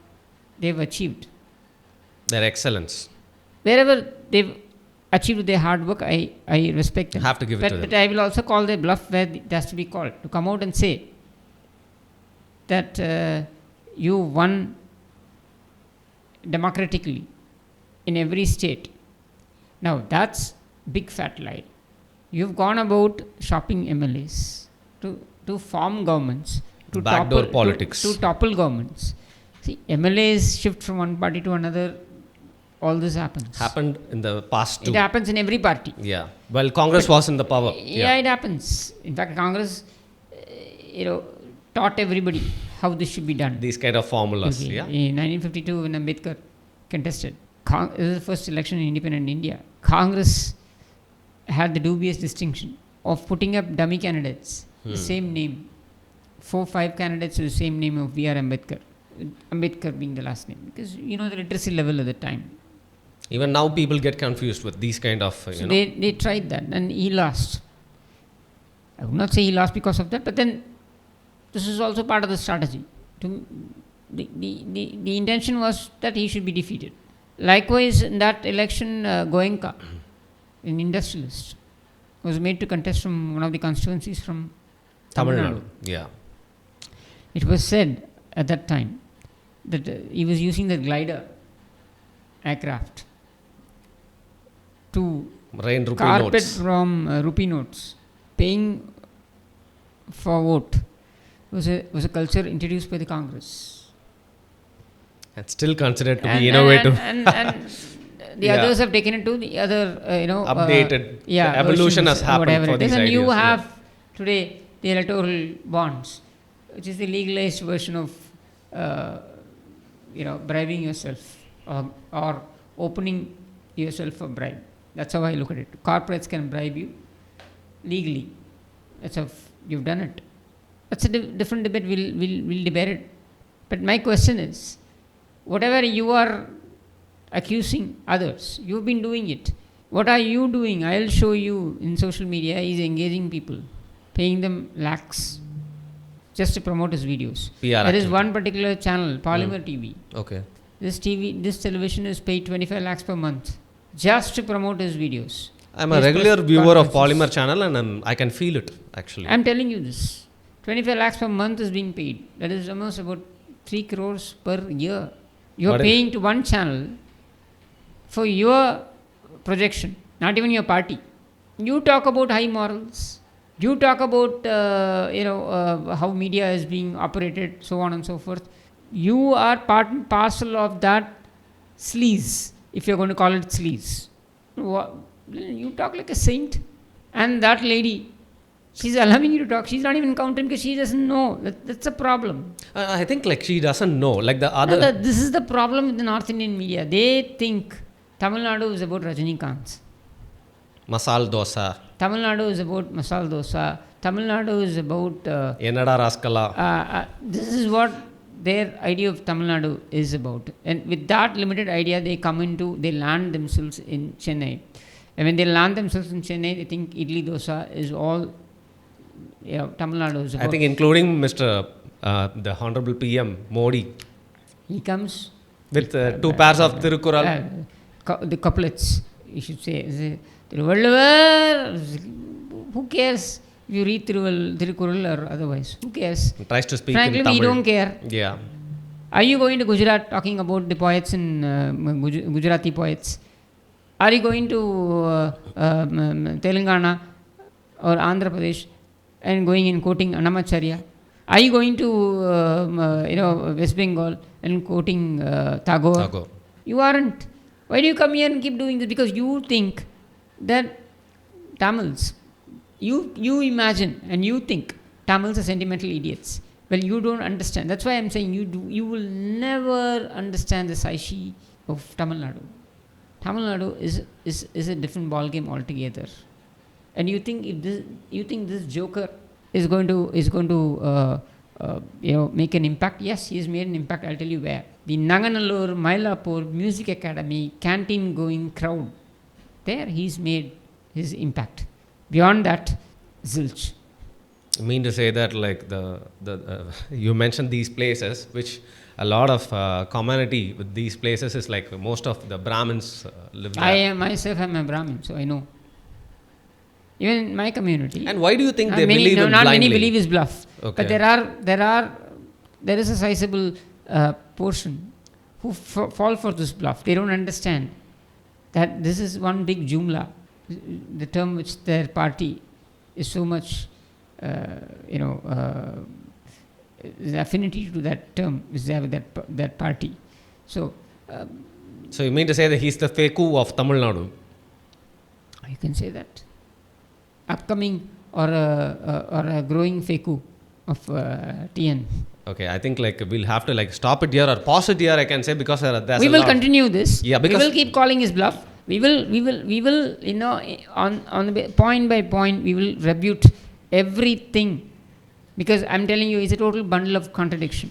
they've achieved. Their excellence. Wherever they've achieved with their hard work, I respect them. Have to give it to them. But I will also call their bluff where it has to be called. To come out and say that you won democratically in every state. Now that's big fat lie. You've gone about shopping MLAs to form governments, to backdoor politics, to topple governments. See, MLAs shift from one party to another. All this happens. Happened in the past too. It happens in every party. Yeah. Well, Congress was in the power. Yeah, it happens. In fact, Congress, taught everybody how this should be done. These kind of formulas. Okay. Yeah. In 1952, when Ambedkar contested, this is the first election in independent India. Congress had the dubious distinction of putting up dummy candidates, the same name, 4-5 candidates with the same name of B.R. Ambedkar. Ambedkar being the last name, because the literacy level at the time. Even now, people get confused with these kind of. So they tried that, and he lost. I would not say he lost because of that, but then this is also part of the strategy. The intention was that he should be defeated. Likewise, in that election, Goenka, an industrialist, was made to contest from one of the constituencies from Tamil Nadu. Yeah. It was said at that time that he was using the glider aircraft to Rain rupee carpet notes. from rupee notes. Paying for vote was a culture introduced by the Congress. And still considered to be innovative. And the others have taken it to the other, updated. The evolution has happened for these And ideas. you have today the electoral bonds, which is the legalized version of bribing yourself or opening yourself for bribe. That's how I look at it. Corporates can bribe you legally. That's how you've done it. That's a different debate. We'll debate it. But my question is, whatever you are accusing others, you've been doing it. What are you doing? I'll show you in social media. He's engaging people, paying them lakhs just to promote his videos. There is one particular channel, Polymer TV. Okay. This television is paid 25 lakhs per month just to promote his videos. I'm a regular viewer of Polymer channel, and I can feel it actually. I'm telling you this. 25 lakhs per month is being paid. That is almost about 3 crores per year. You are paying to one channel for your projection, not even your party. You talk about high morals. You talk about how media is being operated, so on and so forth. You are part and parcel of that sleaze, if you're going to call it sleaze. You talk like a saint. And that lady, she's allowing you to talk. She's not even counting because she doesn't know. That's a problem. I think she doesn't know. Like the other. No, this is the problem with the North Indian media. They think Tamil Nadu is about Rajinikanth. Masal dosa. Tamil Nadu is about masal dosa. Tamil Nadu is about... Enada raskala. This is what their idea of Tamil Nadu is about. And with that limited idea, they land themselves in Chennai. And when they land themselves in Chennai, they think idli dosa is all Tamil Nadu is about. I think including the Honorable PM Modi. He comes... With 2 pairs of Tirukural. The couplets, you should say. Tiruvalluvar, who cares if you read Tirukkural or otherwise? Who cares? Tries to speak Frankly, in Tamil. we don't care. Yeah. Are you going to Gujarat talking about the poets in Gujarati poets? Are you going to Telangana or Andhra Pradesh and going and quoting Annamacharya? Are you going to West Bengal and quoting Tagore? Tagore. You aren't. Why do you come here and keep doing this? Because you think that Tamils, you imagine and you think Tamils are sentimental idiots. Well, you don't understand. That's why I'm saying you will never understand the psyche of Tamil Nadu. Tamil Nadu is a different ball game altogether. And you think this joker is going to make an impact? Yes, he has made an impact. I'll tell you where. The Nanganallur, Mylapore Music Academy canteen going crowd. There he's made his impact. Beyond that, zilch. You mean to say that like you mentioned these places, which a lot of commonality with these places is like most of the Brahmins live there. I myself am a Brahmin, so I know. Even in my community. And why do you think not they many, believe no, in not blindly? many believe is bluff. Okay. But there is a sizable portion who fall for this bluff. They don't understand that this is one big jumla, the term which their party is so much, the affinity to that term is there with that party. So you mean to say that he's the Feku of Tamil Nadu? You can say that. Upcoming or a growing Feku of TN. Okay, I think like we'll have to like stop it here or pause it here, I can say, because there's We a will lot. continue this. Yeah, we because will keep calling his bluff. We will on the point by point we will rebut everything, because I'm telling you, it's a total bundle of contradiction.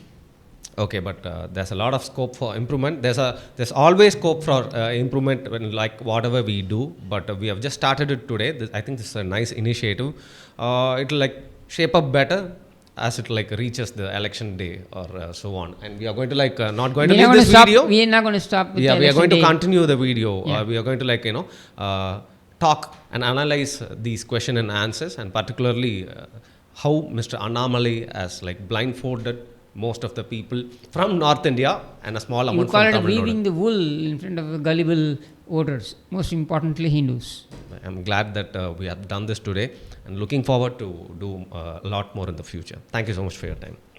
Okay, but there's a lot of scope for improvement. There's always scope for improvement when like whatever we do. But we have just started it today. I think this is a nice initiative. It'll like shape up better as it like reaches the election day or so on. And we are going to like not going to leave this video. We are not going to stop. With Yeah, the we are going to election day. continue the video. Yeah. We are going to like talk and analyze these question and answers, and particularly how Mr. Annamalai has like blindfolded most of the people from North India and a small amount You call from it Tamil Nadu. weaving the wool in front of gullible voters. Most importantly, Hindus. I'm glad that we have done this today and looking forward to do a lot more in the future. Thank you so much for your time.